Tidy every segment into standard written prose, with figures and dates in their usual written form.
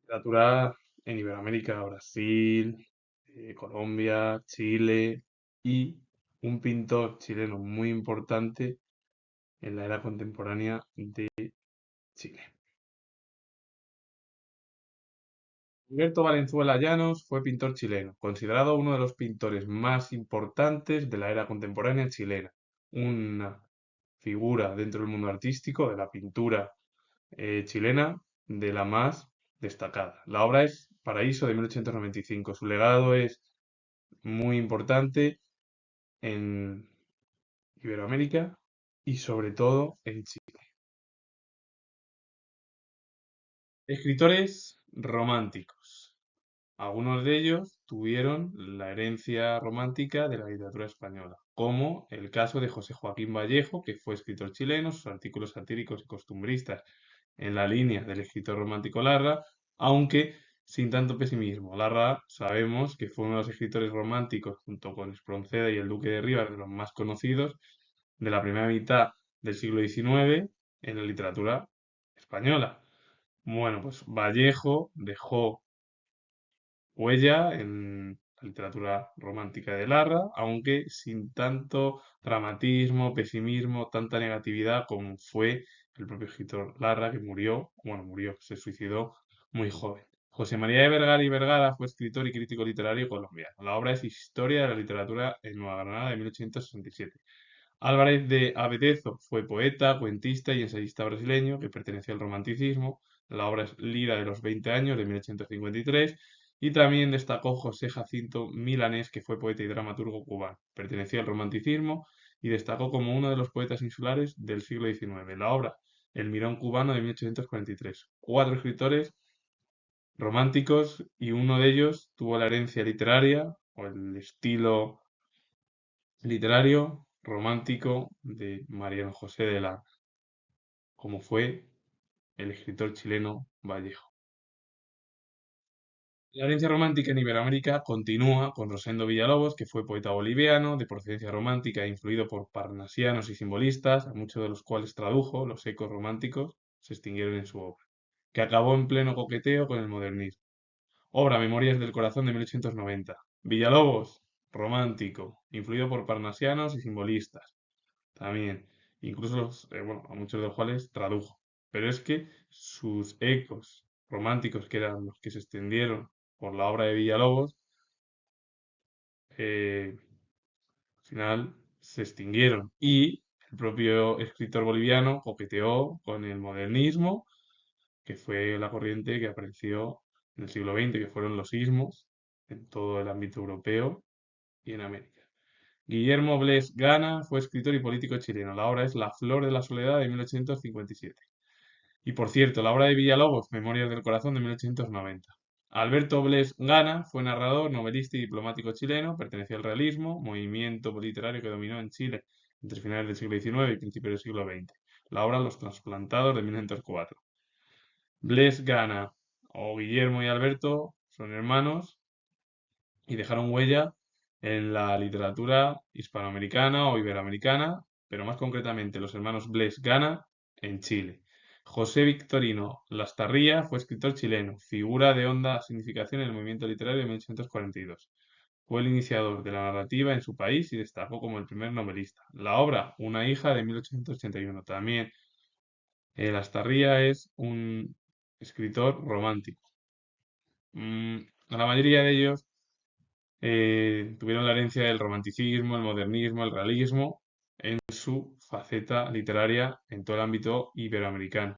Literatura en Iberoamérica, Brasil, Colombia, Chile y un pintor chileno muy importante en la era contemporánea de Chile. Alberto Valenzuela Llanos fue pintor chileno, considerado uno de los pintores más importantes de la era contemporánea chilena, una figura dentro del mundo artístico de la pintura chilena de la más destacada. La obra es Paraíso de 1895. Su legado es muy importante en Iberoamérica y sobre todo en Chile. Escritores románticos. Algunos de ellos tuvieron la herencia romántica de la literatura española, como el caso de José Joaquín Vallejo, que fue escritor chileno, sus artículos satíricos y costumbristas en la línea del escritor romántico Larra, aunque sin tanto pesimismo. Larra sabemos que fue uno de los escritores románticos, junto con Espronceda y el Duque de Rivas, de los más conocidos de la primera mitad del siglo XIX en la literatura española. Bueno, pues Vallejo dejó huella en la literatura romántica de Larra, aunque sin tanto dramatismo, pesimismo, tanta negatividad como fue el propio escritor Larra, que murió, se suicidó muy joven. José María de Vergara y Vergara fue escritor y crítico literario colombiano. La obra es Historia de la literatura en Nueva Granada de 1867. Álvarez de Avedezo fue poeta, cuentista y ensayista brasileño que perteneció al romanticismo. La obra es Lira de los 20 años de 1853 y también destacó José Jacinto Milanés, que fue poeta y dramaturgo cubano. Perteneció al romanticismo y destacó como uno de los poetas insulares del siglo XIX. La obra El Mirón cubano de 1843. Cuatro escritores románticos y uno de ellos tuvo la herencia literaria o el estilo literario romántico de Mariano José de la, como fue el escritor chileno Vallejo. La herencia romántica en Iberoamérica continúa con Rosendo Villalobos, que fue poeta boliviano de procedencia romántica e influido por parnasianos y simbolistas, a muchos de los cuales tradujo. Los ecos románticos se extinguieron en su obra, que acabó en pleno coqueteo con el modernismo. Obra Memorias del Corazón de 1890. Villalobos, romántico, influido por parnasianos y simbolistas. También, incluso a muchos de los cuales tradujo. Pero es que sus ecos románticos, que eran los que se extendieron por la obra de Villalobos, al final se extinguieron. Y el propio escritor boliviano coqueteó con el modernismo, que fue la corriente que apareció en el siglo XX, que fueron los ismos en todo el ámbito europeo y en América. Guillermo Bles Gana fue escritor y político chileno. La obra es La flor de la soledad de 1857. Y por cierto, la obra de Villalobos, Memorias del Corazón de 1890. Alberto Bles Gana fue narrador, novelista y diplomático chileno, perteneció al realismo, movimiento literario que dominó en Chile entre finales del siglo XIX y principios del siglo XX. La obra Los trasplantados de 1904. Bles Gana o Guillermo y Alberto son hermanos y dejaron huella en la literatura hispanoamericana o iberoamericana, pero más concretamente los hermanos Bles Gana en Chile. José Victorino Lastarria fue escritor chileno, figura de honda significación en el movimiento literario de 1842. Fue el iniciador de la narrativa en su país y destacó como el primer novelista. La obra Una hija de 1881. También Lastarria es un escritor romántico. La mayoría de ellos tuvieron la herencia del romanticismo, el modernismo, el realismo en su faceta literaria en todo el ámbito iberoamericano.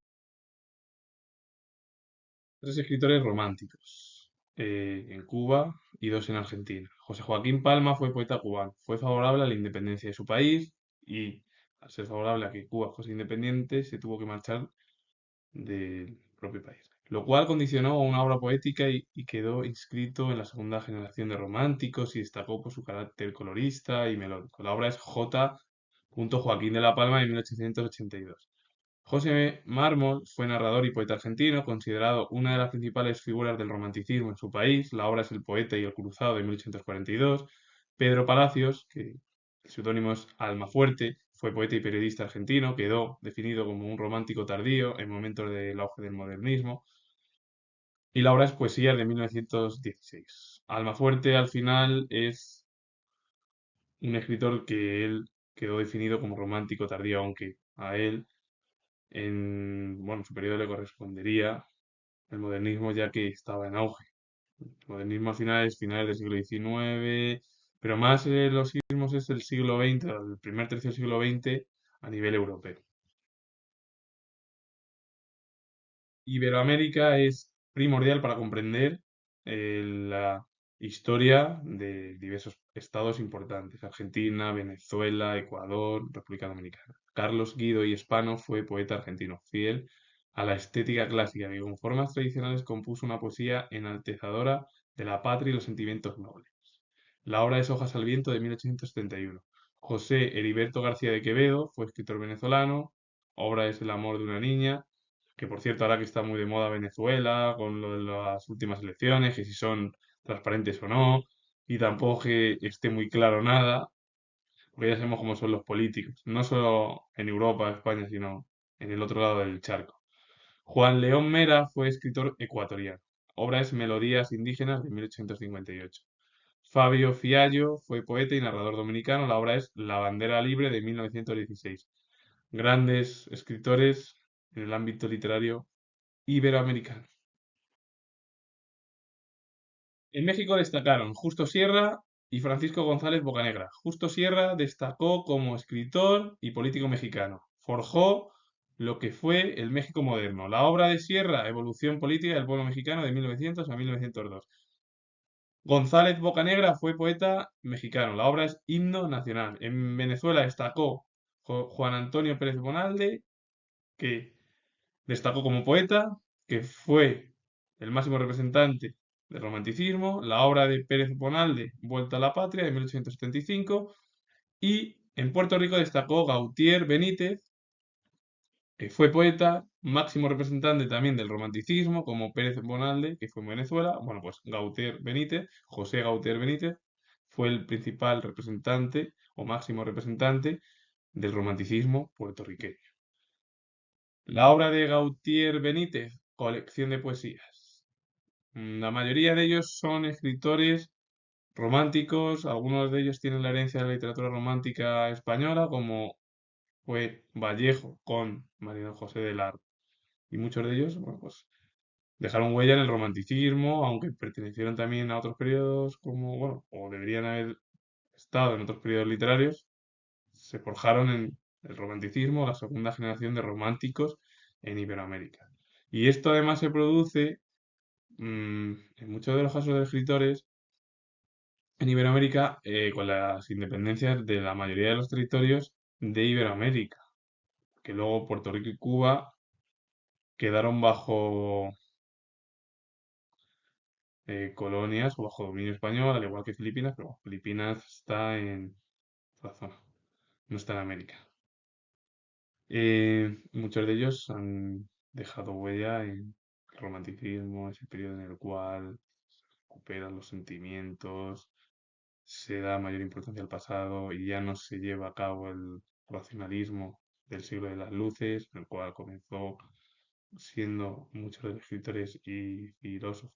Tres escritores románticos en Cuba y dos en Argentina. José Joaquín Palma fue poeta cubano. Fue favorable a la independencia de su país y al ser favorable a que Cuba fuese independiente se tuvo que marchar del propio país, lo cual condicionó una obra poética y quedó inscrito en la segunda generación de románticos y destacó por su carácter colorista y melódico. La obra es J. Joaquín de la Palma de 1882. José Mármol fue narrador y poeta argentino, considerado una de las principales figuras del romanticismo en su país. La obra es El poeta y el cruzado de 1842. Pedro Palacios, que el seudónimo es Almafuerte, fue poeta y periodista argentino, quedó definido como un romántico tardío en momentos del auge del modernismo. Y la obra es Poesía de 1916. Almafuerte al final es un escritor que él quedó definido como romántico tardío, aunque a él bueno, su periodo le correspondería el modernismo ya que estaba en auge. El modernismo a finales del siglo XIX, pero más los sismos es el siglo XX, el primer tercio del siglo XX a nivel europeo. Iberoamérica es primordial para comprender la historia de diversos estados importantes: Argentina, Venezuela, Ecuador, República Dominicana. Carlos Guido y Hispano fue poeta argentino, fiel a la estética clásica, que con formas tradicionales compuso una poesía enaltezadora de la patria y los sentimientos nobles. La obra es Hojas al viento de 1871. José Heriberto García de Quevedo fue escritor venezolano. Obra es El amor de una niña, que por cierto ahora que está muy de moda Venezuela con lo de las últimas elecciones, que si son transparentes o no, y tampoco que esté muy claro nada, porque ya sabemos cómo son los políticos, no solo en Europa, España, sino en el otro lado del charco. Juan León Mera fue escritor ecuatoriano. Obra es Melodías indígenas de 1858. Fabio Fiallo fue poeta y narrador dominicano. La obra es La bandera libre de 1916. Grandes escritores en el ámbito literario iberoamericano. En México destacaron Justo Sierra y Francisco González Bocanegra. Justo Sierra destacó como escritor y político mexicano. Forjó lo que fue el México moderno. La obra de Sierra, Evolución política del pueblo mexicano de 1900 a 1902. González Bocanegra fue poeta mexicano. La obra es Himno Nacional. En Venezuela destacó Juan Antonio Pérez Bonalde, que destacó como poeta, que fue el máximo representante del romanticismo. La obra de Pérez Bonalde, Vuelta a la Patria, de 1875. Y en Puerto Rico destacó Gautier Benítez, que fue poeta, máximo representante también del romanticismo, como Pérez Bonalde, que fue en Venezuela. Bueno, pues Gautier Benítez, José Gautier Benítez, fue el principal representante o máximo representante del romanticismo puertorriqueño. La obra de Gautier Benítez, colección de poesías. La mayoría de ellos son escritores románticos, algunos de ellos tienen la herencia de la literatura romántica española, como fue Vallejo con Mariano José de Lar. Y muchos de ellos, bueno, pues dejaron huella en el romanticismo, aunque pertenecieron también a otros periodos como, bueno, o deberían haber estado en otros periodos literarios, se forjaron en el romanticismo, la segunda generación de románticos en Iberoamérica. Y esto además se produce en muchos de los casos de escritores en Iberoamérica con las independencias de la mayoría de los territorios de Iberoamérica, que luego Puerto Rico y Cuba quedaron bajo colonias o bajo dominio español, al igual que Filipinas, pero bueno, Filipinas está en otra zona, no está en América. Muchos de ellos han dejado huella en el romanticismo, ese periodo en el cual se recuperan los sentimientos, se da mayor importancia al pasado y ya no se lleva a cabo el racionalismo del siglo de las luces, en el cual comenzó siendo muchos de los escritores y filósofos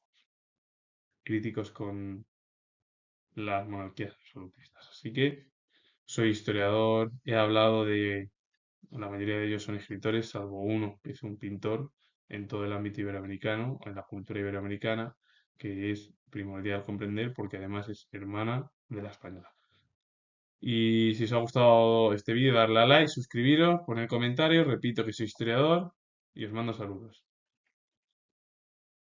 críticos con las monarquías absolutistas. Así que soy historiador, he hablado de, la mayoría de ellos son escritores, salvo uno que es un pintor en todo el ámbito iberoamericano, en la cultura iberoamericana, que es primordial comprender porque además es hermana de la española. Y si os ha gustado este vídeo, darle a like, suscribiros, poner comentarios, repito que soy historiador y os mando saludos.